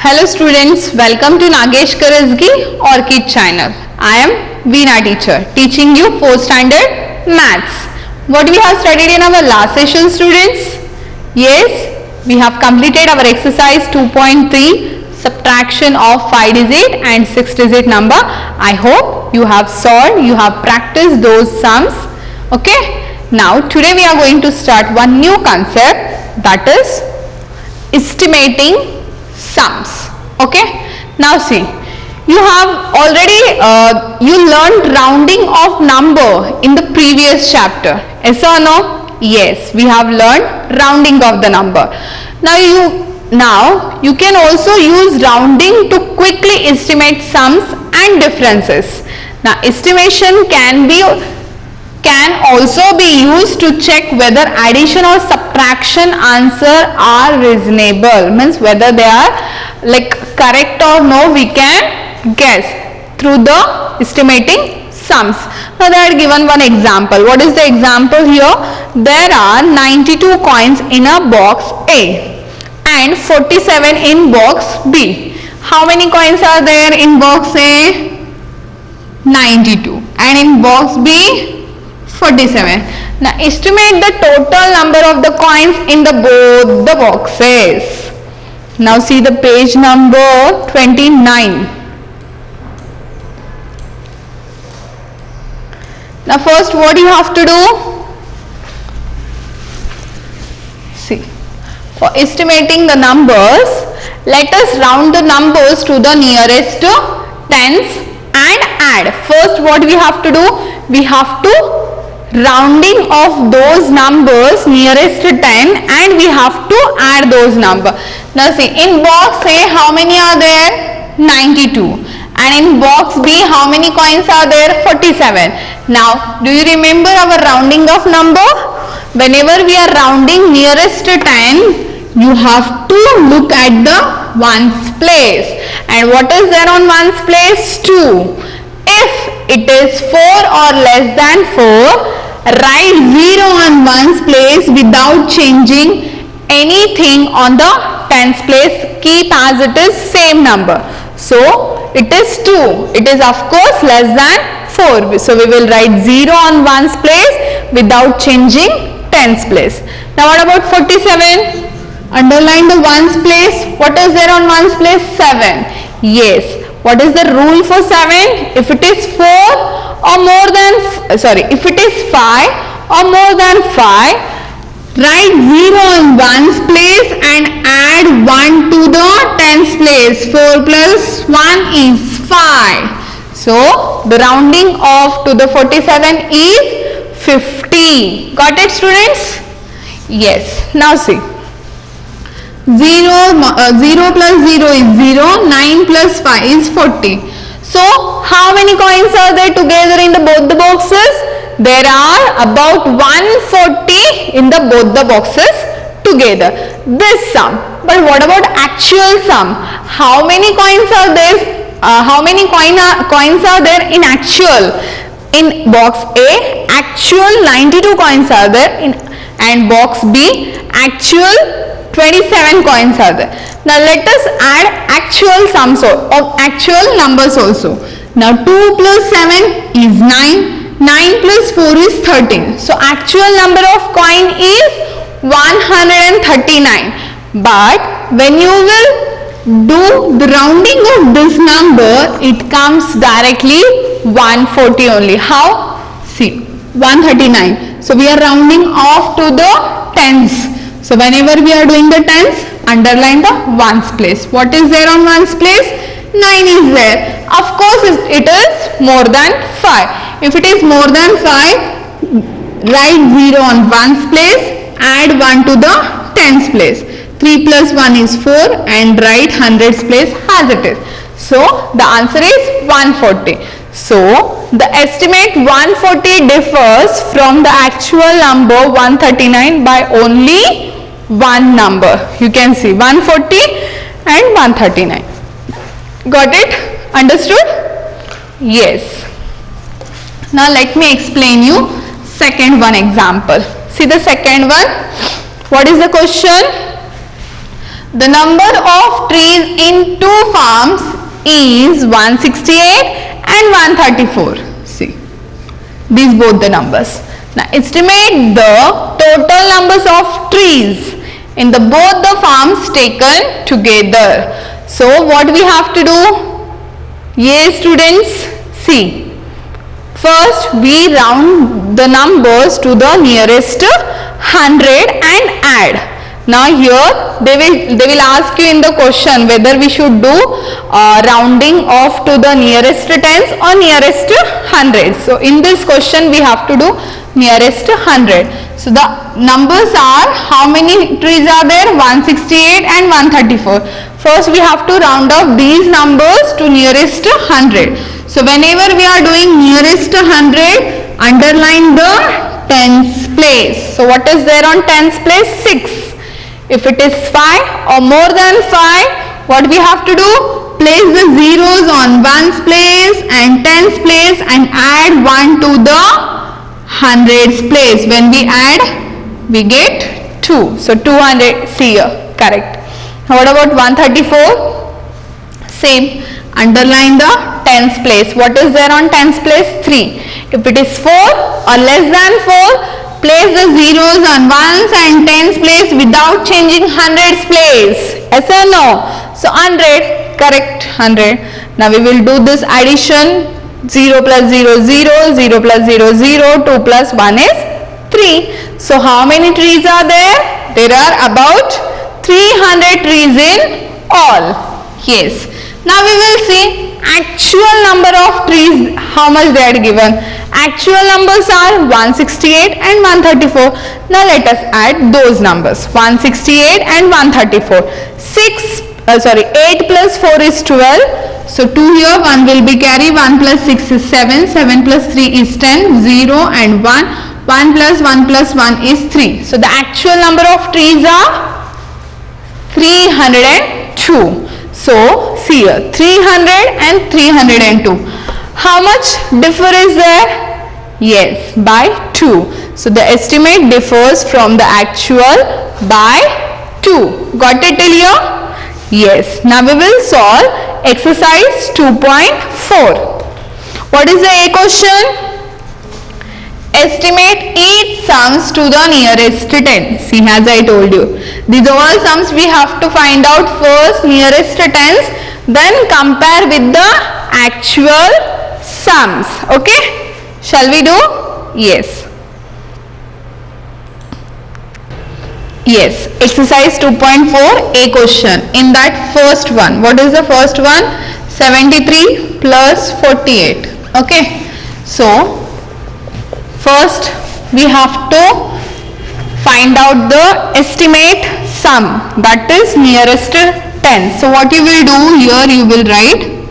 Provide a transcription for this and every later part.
Hello students, welcome to Nagesh Karazgi Orchid channel. I am Veena teacher teaching you 4th standard maths. What we have studied in our last session students? Yes, we have completed our exercise 2.3 subtraction of 5 digit and 6 digit number. I hope you have solved, you have practiced those sums. Okay, now today we are going to start one new concept, that is estimating sums. Okay, now see, you have already you learned rounding of number in the previous chapter. Yes or no? Yes, we have learned rounding of the number. Now you can also use rounding to quickly estimate sums and differences. Now estimation can also be used to check whether addition or subtraction answer are reasonable, means whether they are like correct or no, we can guess through the estimating sums. Now they are given one example. What is the example here? There are 92 coins in a box A and 47 in box B. How many coins are there in box A? 92, and in box B 47. Now estimate the total number of the coins in both the boxes. Now see the page number 29. Now first what you have to do? See, for estimating the numbers, let us round the numbers to the nearest tens and add. First what we have to do? We have to rounding of those numbers nearest to 10 and we have to add those numbers. Now see, in box A how many are there? 92, and in box B how many coins are there? 47. Now do you remember our rounding of number? Whenever we are rounding nearest to 10, you have to look at the ones place, and what is there on ones place? 2. If it is 4 or less than 4, write 0 on ones place without changing anything on the tens place. Keep as it is same number. So it is 2. It is of course less than 4. So we will write 0 on ones place without changing tens place. Now what about 47? Underline the ones place. What is there on ones place? 7. Yes. What is the rule for 7? If it is 4 or more than, if it is 5 or more than 5, write 0 on ones place and add 1 to the tens place. 4 plus 1 is 5. So the rounding off to the 47 is 50. Got it students? Yes. Now see. 0 plus 0 is 0, 9 plus 5 is 40. So how many coins are there together in both the boxes? There are about 140 in both the boxes together. This sum. But what about actual sum? How many coins are there? How many coins are there in actual? In box A, actual 92 coins are there, and box B, actual 27 coins are there. Now let us add actual sums of actual numbers also. Now 2 plus 7 is 9, 9 plus 4 is 13. So actual number of coin is 139. But when you will do the rounding of this number, it comes directly 140 only. How? See, 139. So we are rounding off to the tens. So whenever we are doing the tens, underline the ones place. What is there on ones place? 9 is there. Of course it is more than 5. If it is more than 5, write 0 on ones place, add 1 to the tens place. 3 plus 1 is 4 and write hundreds place as it is. So the answer is 140. So the estimate 140 differs from the actual number 139 by only one number. You can see 140 and 139. Got it? Understood? Yes. Now let me explain you second one example. See the second one. What is the question? The number of trees in two farms is 168 and 134. See, these both the numbers. Now estimate the total numbers of trees in the both the farms taken together. So what we have to do? Yes students, see. First we round the numbers to the nearest 100 and add. Now here they will ask you in the question whether we should do rounding off to the nearest tens or nearest hundreds. So in this question we have to do nearest 100. So the numbers are, how many trees are there? 168 and 134. First we have to round off these numbers to nearest 100. So whenever we are doing nearest 100, underline the tens place. So what is there on tens place? 6. If it is 5 or more than 5, what we have to do? Place the zeros on ones place and tens place and add 1 to the hundreds place. When we add, we get 2. So 200, see here, correct. Now what about 134? Same, underline the tens place. What is there on tens place? 3. If it is 4 or less than 4, place the zeros on ones and tens place without changing hundreds place. Yes or no? So 100, correct, 100. Now we will do this addition. 0 plus 0, 0, 0 plus 0, 0, 2 plus 1 is 3. So how many trees are there? There are about 300 trees in all. Yes. Now we will see actual number of trees, how much they are given. Actual numbers are 168 and 134. Now let us add those numbers. 168 and 134. 8 plus 4 is 12. So 2 here, 1 will be carry. 1 plus 6 is 7. 7 plus 3 is 10. 0 and 1. 1 plus 1 plus 1 is 3. So the actual number of trees are 302. So see here, 300 and 302. How much differ is there? Yes, by 2. So the estimate differs from the actual by 2. Got it till here? Yes. Now we will solve exercise 2.4. What is the A question? Estimate each sums to the nearest 10. See, as I told you, these are all sums we have to find out first nearest tens, then compare with the actual sums. Okay, shall we do? Yes. Yes, exercise 2.4 A question. In that first one, what is the first one? 73 plus 48. Okay, so first we have to find out the estimate sum, that is nearest 10. So what you will do here, you will write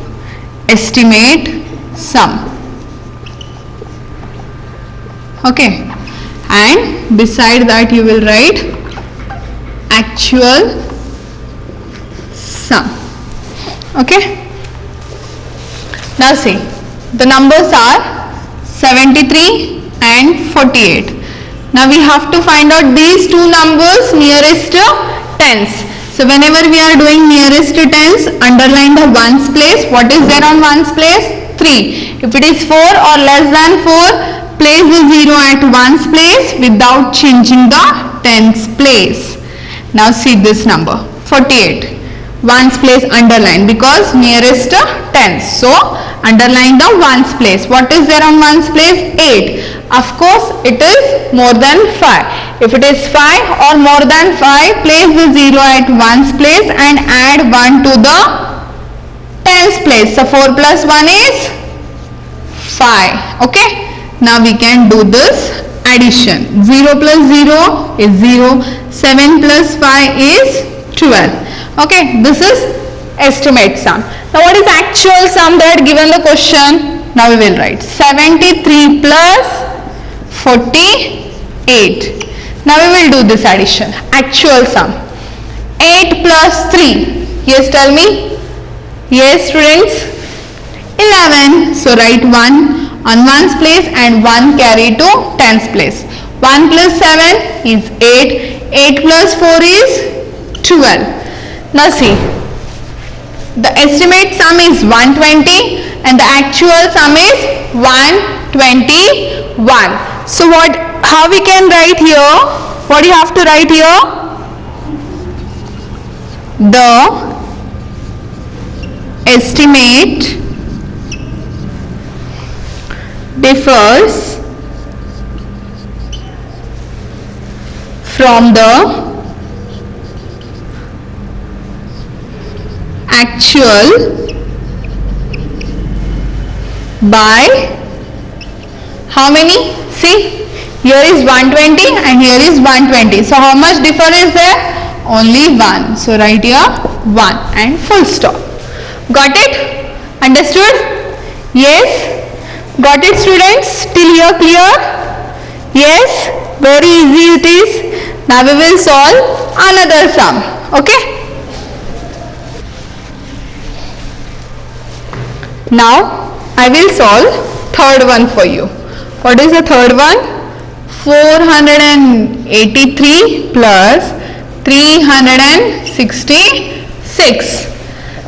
estimate sum. Okay, and beside that you will write actual sum. Okay, now see, the numbers are 73 and 48. Now we have to find out these two numbers nearest tens. So whenever we are doing nearest tens, underline the ones place. What is there on ones place? 3. If it is 4 or less than 4, place the 0 at ones place without changing the tens place. Now see this number 48. Ones place underline because nearest tens. So underline the ones place. What is there on ones place? 8. Of course it is more than 5. If it is 5 or more than 5, place the 0 at ones place and add 1 to the tens place. So 4 plus 1 is 5. Okay, now we can do this addition. 0 plus 0 is 0. 7 plus 5 is 12. Okay, this is estimate sum. Now what is actual sum? They had given the question. Now we will write 73 plus 48. Now we will do this addition. Actual sum. 8 plus 3. Yes, tell me. Yes, students. 11. So write 1 on ones place and 1 carry to tens place. 1 plus 7 is 8. 8 plus 4 is 12. Now see, the estimate sum is 120 and the actual sum is 121. So how we can write here? What do you have to write here? The estimate differs from the actual by how many? See, here is 120 and here is 120. So how much difference is there? Only 1. So write here 1 and full stop. Got it? Understood? Yes? Got it, students? Till here clear? Yes? Very easy it is. Now we will solve another sum. Okay? Now I will solve third one for you. What is the third one? 483 plus 366.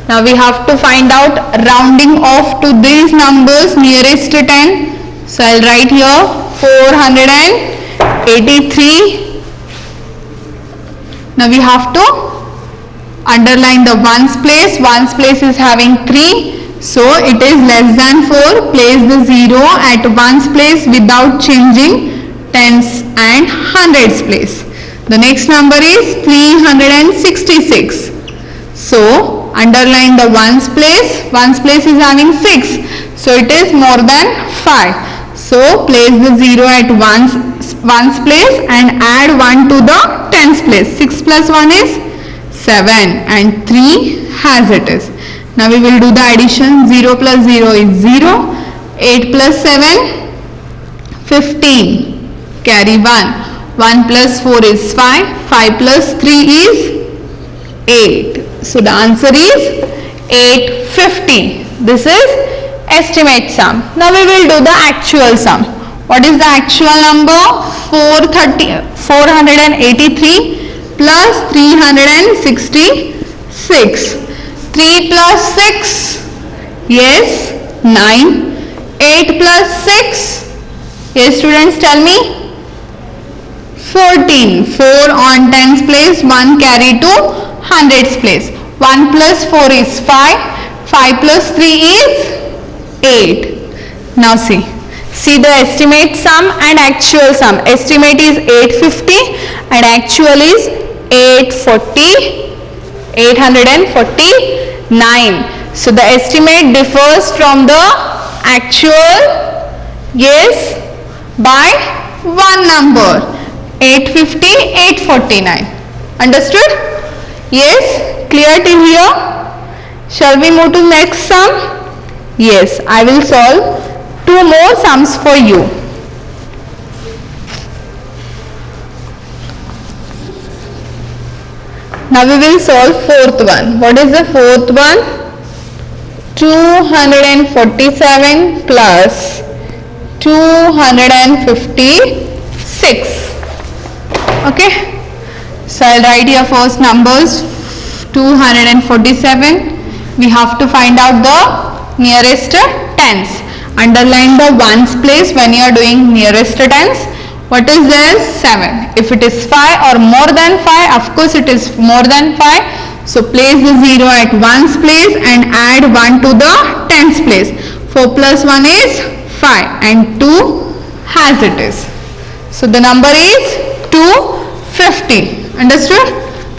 Now we have to find out rounding off to these numbers nearest to 10. So I'll write here 483. Now we have to underline the ones place. Ones place is having 3. So it is less than 4. Place the 0 at ones place without changing tens and hundreds place. The next number is 366. So underline the ones place. Ones place is having 6. So it is more than 5. So place the 0 at ones place and add 1 to the tens place. 6 plus 1 is 7 and 3 as it is. Now we will do the addition. 0 plus 0 is 0. 8 plus 7, 15. Carry 1. 1 plus 4 is 5. 5 plus 3 is 8. So the answer is 850. This is estimate sum. Now we will do the actual sum. What is the actual number? 483 plus 366. 3 plus 6, yes, 9. 8 plus 6, yes students, tell me. 14. 4 on tens place, 1 carry to hundreds place. 1 plus 4 is 5. 5 plus 3 is 8. Now see the estimate sum and actual sum. Estimate is 850 and actual is 849. So the estimate differs from the actual, yes, by one number. 850, 849. Understood? Yes? Clear till here? Shall we move to next sum? Yes, I will solve 2 more sums for you. Now we will solve fourth one. What is the fourth one? 247 plus 256. Okay, so I'll write here first numbers. 247. We have to find out the nearest tens. Underline the ones place when you are doing nearest tens. What is there? 7. If it is 5 or more than 5, of course it is more than 5. So place the 0 at ones place and add 1 to the tens place. 4 plus 1 is 5 and 2 as it is. So the number is 250. Understood?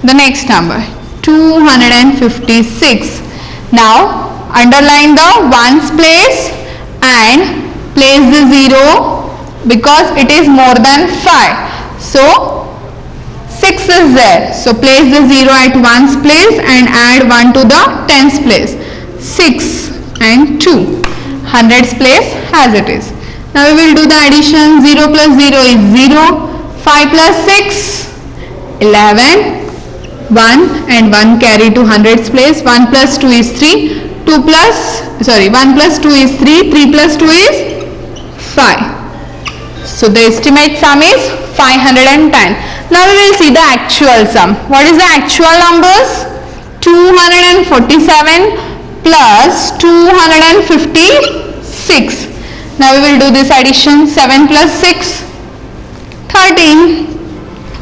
The next number 256. Now underline the ones place and place the 0 because it is more than 5. So 6 is there. So place the 0 at ones place and add 1 to the tens place. 6 and 2. Hundreds place as it is. Now we will do the addition. 0 plus 0 is 0. 5 plus 6, 11. 1 and 1 carry to hundreds place. 1 plus 2 is 3. 1 plus 2 is 3. 3 plus 2 is 5. So the estimate sum is 510. Now we will see the actual sum. What is the actual numbers? 247 plus 256. Now we will do this addition. 7 plus 6, 13.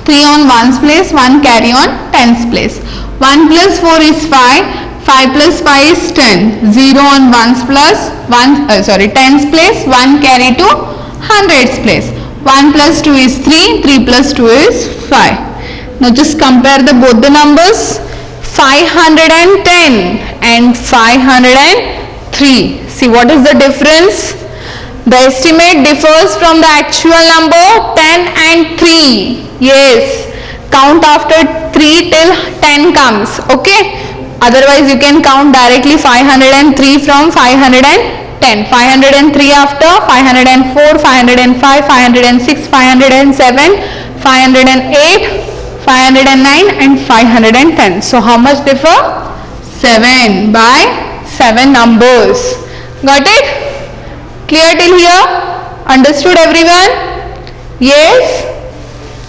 3 on 1's place, 1 carry on 10's place. 1 plus 4 is 5. 5 plus 5 is 10. 0 on 1's plus 10's place, 1 carry to 100's place. 1 plus 2 is 3. 3 plus 2 is 5. Now just compare both the numbers. 510 and 503. See what is the difference? The estimate differs from the actual number 10 and 3. Yes, count after 3 till 10 comes. Okay, otherwise you can count directly 503 from 510. 503 after 504, 505, 506, 507, 508, 509 and 510. So how much differ? 7 by 7 numbers. Got it? Clear till here? Understood everyone? Yes?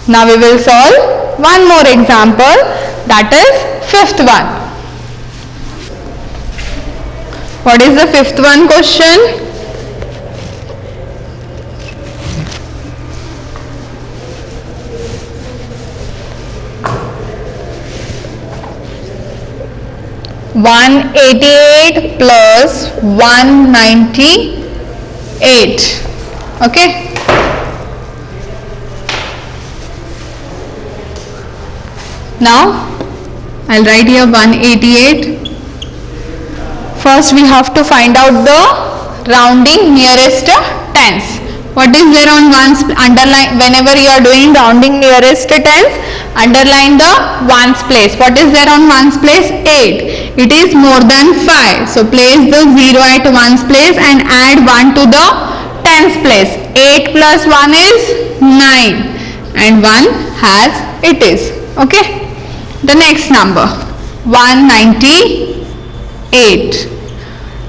Now we will solve one more example, that is fifth one. What is the fifth one question? $188 plus 198. Okay. Now I'll write here 188. First we have to find out the rounding nearest tens. What is there on ones? Underline, whenever you are doing rounding nearest tens, underline the ones place. What is there on ones place? 8. It is more than 5. So place the 0 at ones place and add 1 to the tens place. 8 plus 1 is 9 and 1 has it is. Okay. The next number 198.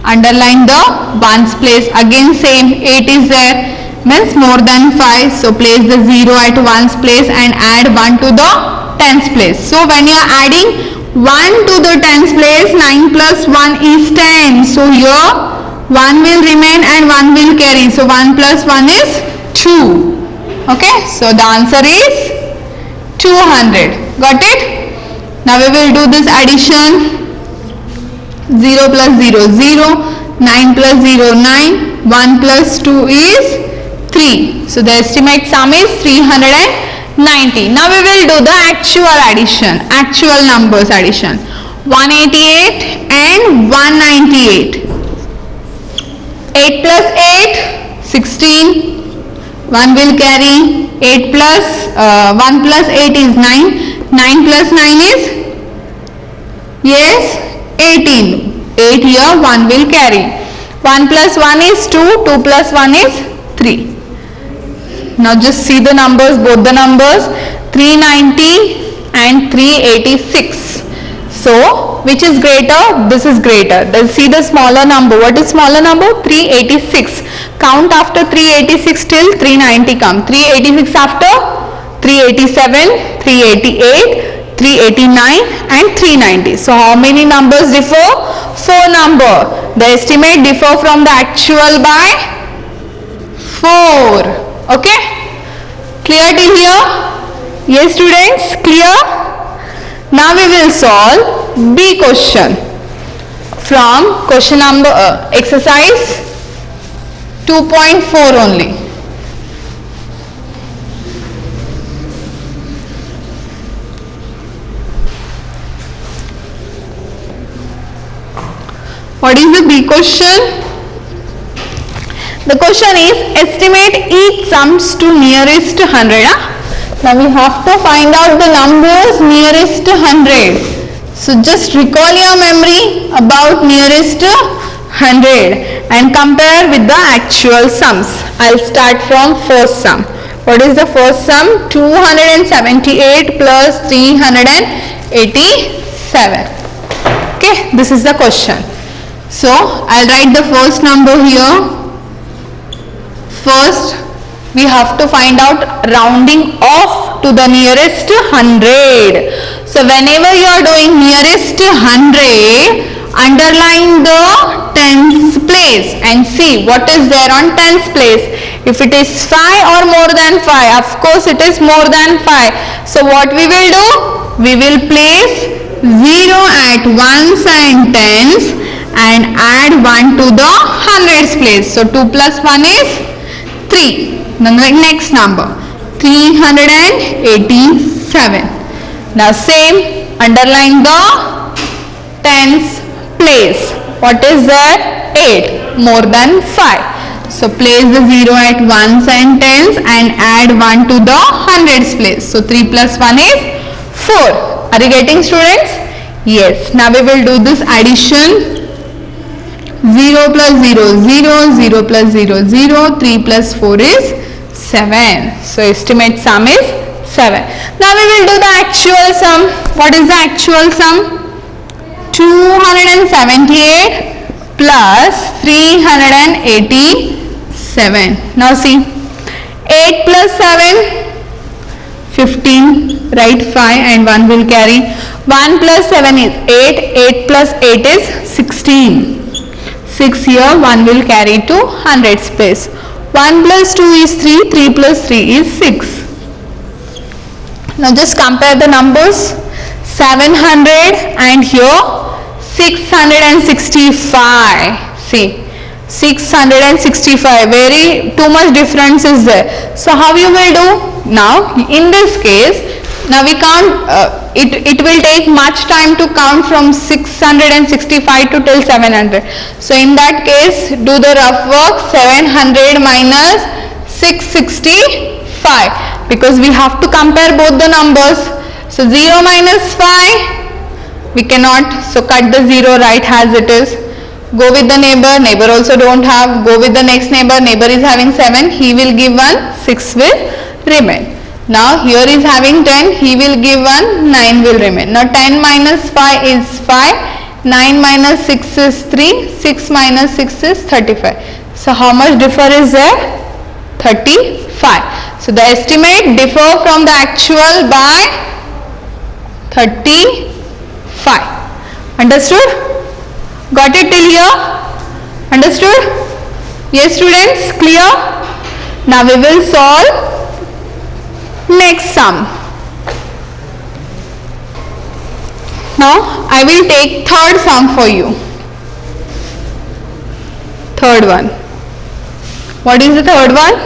Underline the ones place. Again same, 8 is there, means more than 5. So place the 0 at ones place and add 1 to the tens place. So when you are adding 1 to the tens place, 9 plus 1 is 10. So here 1 will remain and 1 will carry. So 1 plus 1 is 2. Okay. So the answer is 200. Got it? Now we will do this addition. 0 plus 0, 0, 9 plus 0, 9, 1 plus 2 is 3. So the estimate sum is 390. Now we will do the actual addition, actual numbers addition. 188 and 198. 8 plus 8, 16. 1 will carry. 8 plus 1 plus 8 is 9. 9 plus 9 is, yes, 18. 8 here 1 will carry. 1 plus 1 is 2. 2 plus 1 is 3. Now just see the numbers, both the numbers, 390 and 386. So which is greater? This is greater. Then see the smaller number. What is smaller number? 386. Count after 386 till 390 come. 386 after 387, 388, 389 and 390. So how many numbers differ? 4 number. The estimate differ from the actual by 4. Okay? Clear till here? Yes students, clear? Now we will solve B question from question number exercise 2.4 only. What is the B question? The question is estimate each sums to nearest 100. Now we have to find out the numbers nearest 100. So just recall your memory about nearest 100 and compare with the actual sums. I'll start from first sum. What is the first sum? 278 plus 387. Okay, this is the question. So I'll write the first number here. First we have to find out rounding off to the nearest 100. So whenever you are doing nearest 100, underline the tens place and see what is there on tens place. If it is 5 or more than 5, of course it is more than 5. So what we will do? We will place 0 at ones and tens and add 1 to the hundreds place. So 2 plus 1 is 3. The next number 387. Now same, underline the tens place. What is there? 8, more than 5. So place the 0 at ones and tens and add 1 to the hundreds place. So 3 plus 1 is 4. Are you getting, students? Yes. Now we will do this addition. 0 plus 0, 0, 0 plus 0, 0, 3 plus 4 is 7. So estimate sum is 7. Now we will do the actual sum. What is the actual sum? 278 plus 387. Now see, 8 plus 7, 15, write 5 and 1 will carry. 1 plus 7 is 8, 8 plus 8 is 16. 6 here, 1 will carry to hundreds place. 1 plus 2 is 3, 3 plus 3 is 6. Now just compare the numbers. 700 and here 665. See, 665, very too much difference is there. So how you will do? Now in this case, now we can't, it will take much time to count from 665 to till 700. So in that case, do the rough work. 700 minus 665, because we have to compare both the numbers. So 0 minus 5, we cannot, so cut the 0 right as it is. Go with the neighbor, neighbor also don't have. Go with the next neighbor, neighbor is having 7, he will give 1, 6 will remain. Now here is having 10, he will give 1, 9 will remain. Now 10 minus 5 is 5, 9 minus 6 is 3, 6 minus 6 is 35. So how much differ is there? 35. So the estimate differ from the actual by 35. Understood? Got it till here? Understood? Yes, students, clear? Now we will solve next sum. Now I will take third sum for you. Third one. What is the third one?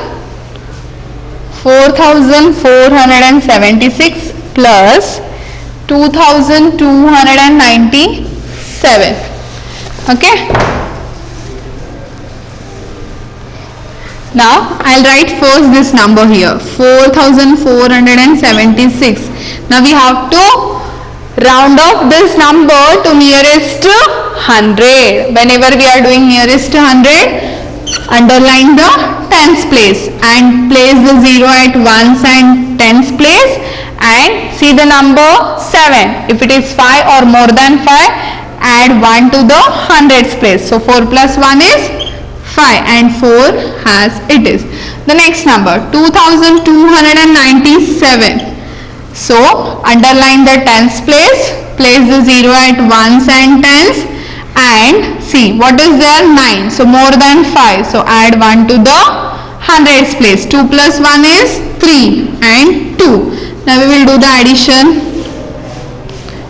4476 plus 2297. Okay. Now I'll write first this number here, 4476. Now we have to round off this number to nearest 100. Whenever we are doing nearest 100, underline the tens place and place the 0 at ones and tens place and see the number 7. If it is 5 or more than 5, add 1 to the hundreds place. So 4 plus 1 is 5 and 4 as it is. The next number 2297. So underline the tens place, place the 0 at ones and tens and see what is there, 9. So more than 5. So add 1 to the hundreds place. 2 plus 1 is 3 and 2. Now we will do the addition.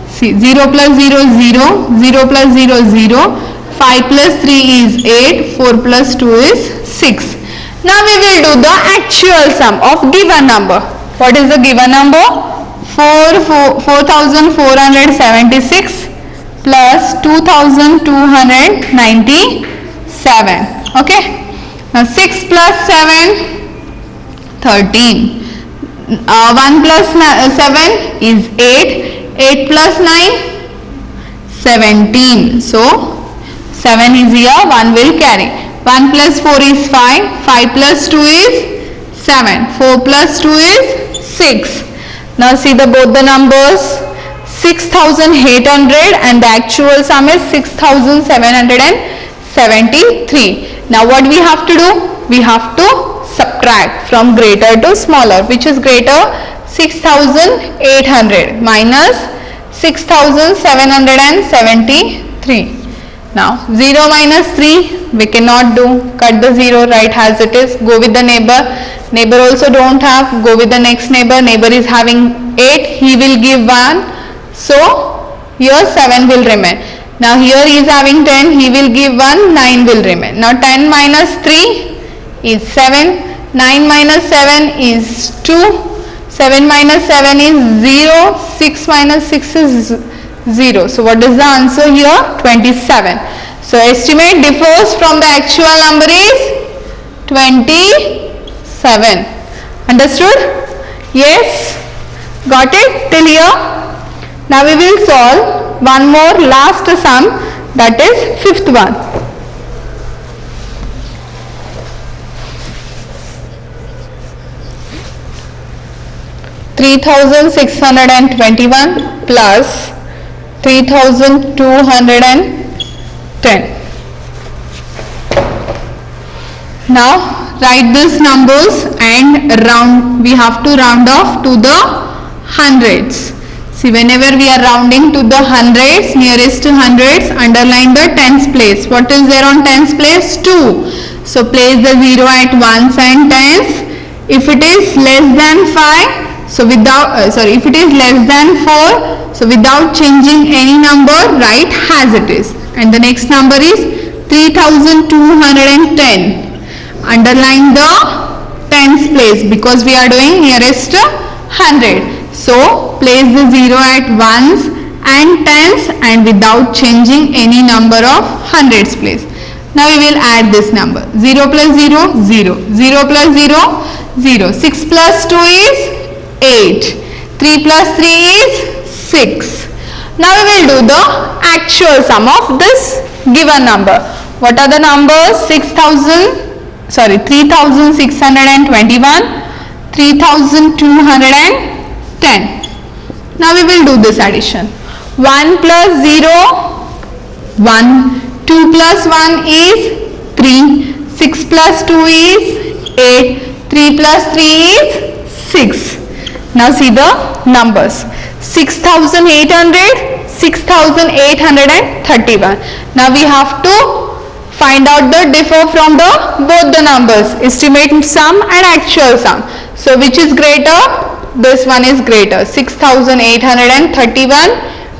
See, 0 plus 0 is 0, 0 plus 0 is 0, 5 plus 3 is 8, 4 plus 2 is 6. Now we will do the actual sum of given number. What is the given number? 4476 plus 2297. Okay. Now 6 plus 7, 13. 1 plus 7 is 8. 8 plus 9, 17. So 7 is here, 1 will carry. 1 plus 4 is 5. 5 plus 2 is 7. 4 plus 2 is 6. Now see both the numbers. 6800 and the actual sum is 6773. Now what we have to do? We have to subtract subtract from greater to smaller. Which is greater? 6800 minus 6773. Now 0 minus 3 we cannot do. Cut the 0, write as it is. Go with the neighbor. Neighbor also don't have. Go with the next neighbor. Neighbor is having 8. He will give 1. So here 7 will remain. Now here he is having 10. He will give 1. 9 will remain. Now 10 minus 3 is 7. 9 minus 7 is 2. 7 minus 7 is 0. 6 minus 6 is 0. So what is the answer here? 27. So estimate differs from the actual number is 27. Understood? Yes? Got it till here? Now we will solve one more last sum, that is fifth one. $3,621 plus 3,210. Now write these numbers and round. We have to round off to the hundreds. See, whenever we are rounding to the hundreds, nearest to hundreds, underline the tens place. What is there on tens place? 2. So place the 0 at ones and tens. If it is less than 5, so without if it is less than 4, so without changing any number, write as it is. And the next number is 3,210. Underline the tens place because we are doing nearest to 100. So place the 0 at ones and tens and without changing any number of hundreds place. Now we will add this number. 0 plus 0, 0. 0 plus 0, 0. 6 plus 2 is 8. 3 plus 3 is 6. Now we will do the actual sum of this given number. What are the numbers? 3,621, 3,210. Now we will do this addition. 1 plus 0, 1. 2 plus 1 is 3. 6 plus 2 is 8. 3 plus 3 is 6. Now see the numbers. 6,800, 6,831. Now we have to find out the differ from the both the numbers. Estimate sum and actual sum. So which is greater? This one is greater. 6,831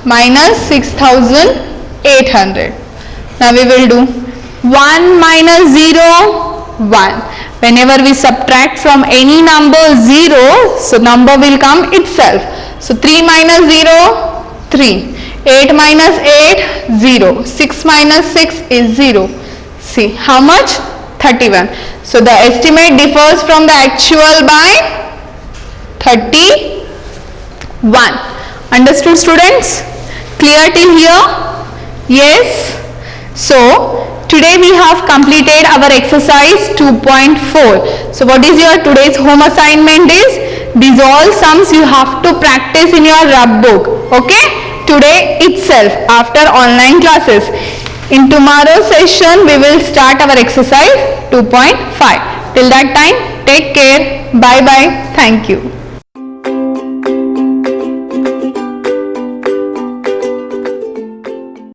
minus 6,800. Now we will do 1 minus 0, 1. Whenever we subtract from any number 0, so number will come itself. So 3 minus 0, 3. 8 minus 8, 0. 6 minus 6 is 0. See how much? 31. So the estimate differs from the actual by 31. Understood, students? Clear till here? Yes? So today we have completed our exercise 2.4. So what is your today's home assignment is? These all sums you have to practice in your rub book. Okay? Today itself after online classes. In tomorrow's session we will start our exercise 2.5. Till that time, take care. Bye bye. Thank you.